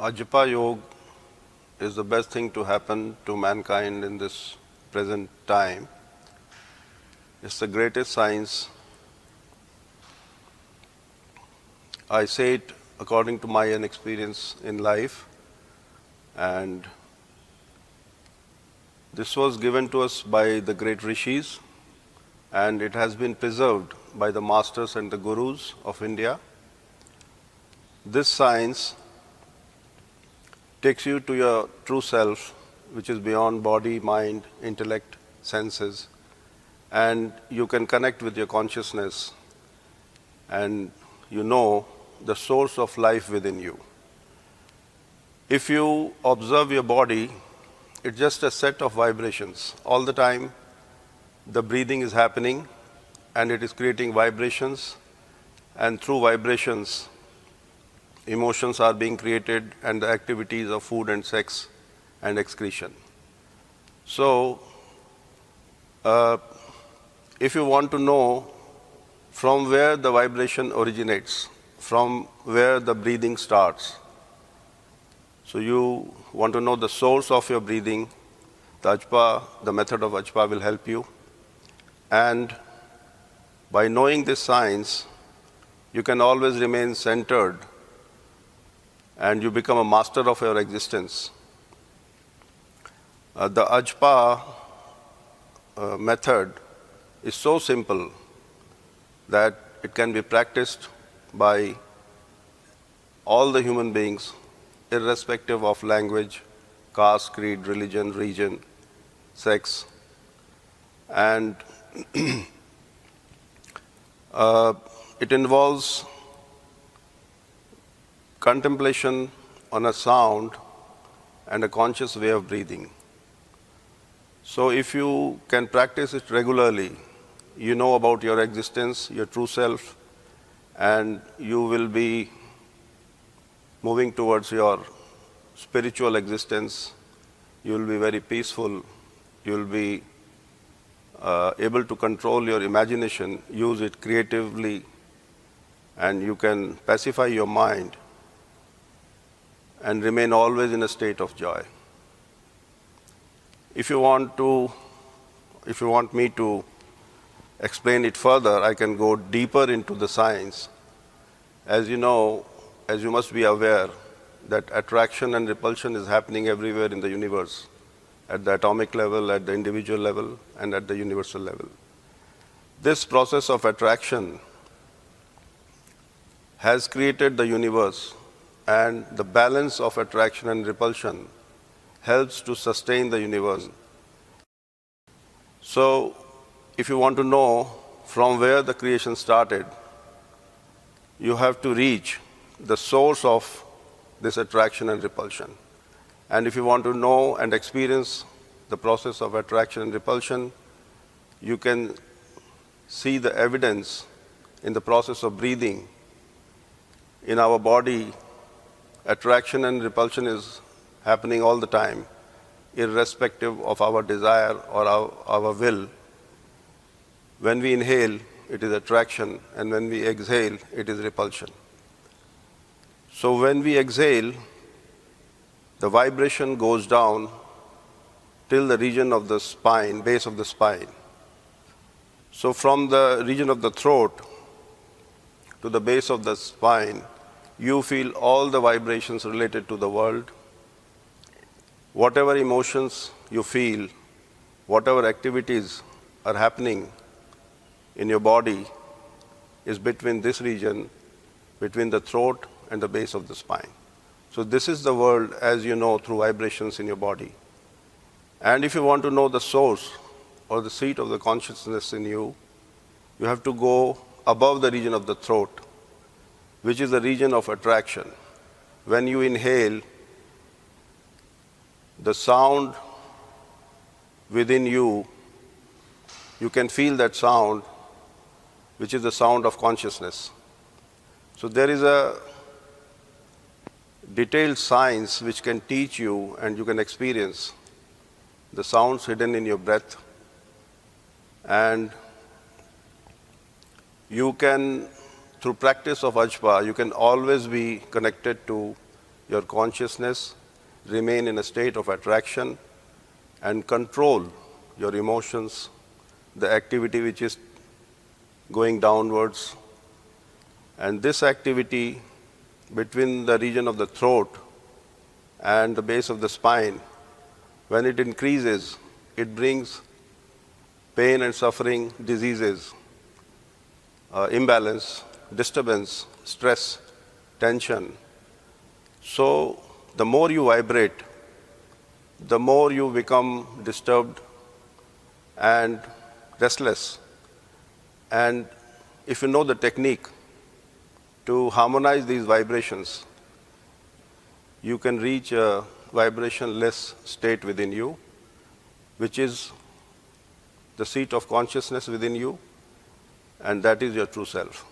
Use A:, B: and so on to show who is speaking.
A: Ajpa Yoga is the best thing to happen to mankind in this present time. It's the greatest science. I say it according to my own experience in life, and this was given to us by the great rishis, and it has been preserved by the masters and the gurus of India. This science takes you to your true self, which is beyond body, mind, intellect, senses, and you can connect with your consciousness, and you know the source of life within you. If you observe your body, it's just a set of vibrations. All the time, the breathing is happening, and it is creating vibrations, and through vibrations, emotions are being created, and the activities of food and sex and excretion. So, if you want to know from where the vibration originates, from where the breathing starts, so you want to know the source of your breathing, the Ajpa, the method of Ajpa will help you. And by knowing this science, you can always remain centered and you become a master of your existence. The Ajpa method is so simple that it can be practiced by all the human beings, irrespective of language, caste, creed, religion, region, sex. And it involves contemplation on a sound and a conscious way of breathing. So if you can practice it regularly, you know about your existence, your true self, and you will be moving towards your spiritual existence. You will be very peaceful. You will be able to control your imagination, use it creatively, and you can pacify your mind and remain always in a state of joy. If you want me to explain it further, I can go deeper into the science. As you know, as you must be aware, that attraction and repulsion is happening everywhere in the universe, at the atomic level, at the individual level, and at the universal level. This process of attraction has created the universe, and the balance of attraction and repulsion helps to sustain the universe. So, if you want to know from where the creation started, you have to reach the source of this attraction and repulsion. And if you want to know and experience the process of attraction and repulsion, you can see the evidence in the process of breathing. In our body, attraction and repulsion is happening all the time, irrespective of our desire or our will. When we inhale, it is attraction, and when we exhale, it is repulsion. So when we exhale, the vibration goes down till the region of the spine, base of the spine. So from the region of the throat to the base of the spine, you feel all the vibrations related to the world. Whatever emotions you feel, whatever activities are happening in your body is between this region, between the throat and the base of the spine. So this is the world as you know through vibrations in your body. And if you want to know the source or the seat of the consciousness in you, you have to go above the region of the throat, which is the region of attraction. When you inhale, the sound within you, you can feel that sound, which is the sound of consciousness. So there is a detailed science which can teach you and you can experience the sounds hidden in your breath. And you can, through practice of Ajpa, you can always be connected to your consciousness remain in a state of attraction and control your emotions, the activity which is going downwards. And this activity between the region of the throat and the base of the spine, when it increases, it brings pain and suffering, diseases, imbalance, disturbance, stress, tension. So the more you vibrate, the more you become disturbed and restless. And if you know the technique to harmonize these vibrations, you can reach a vibration-less state within you, which is the seat of consciousness within you, and that is your true self.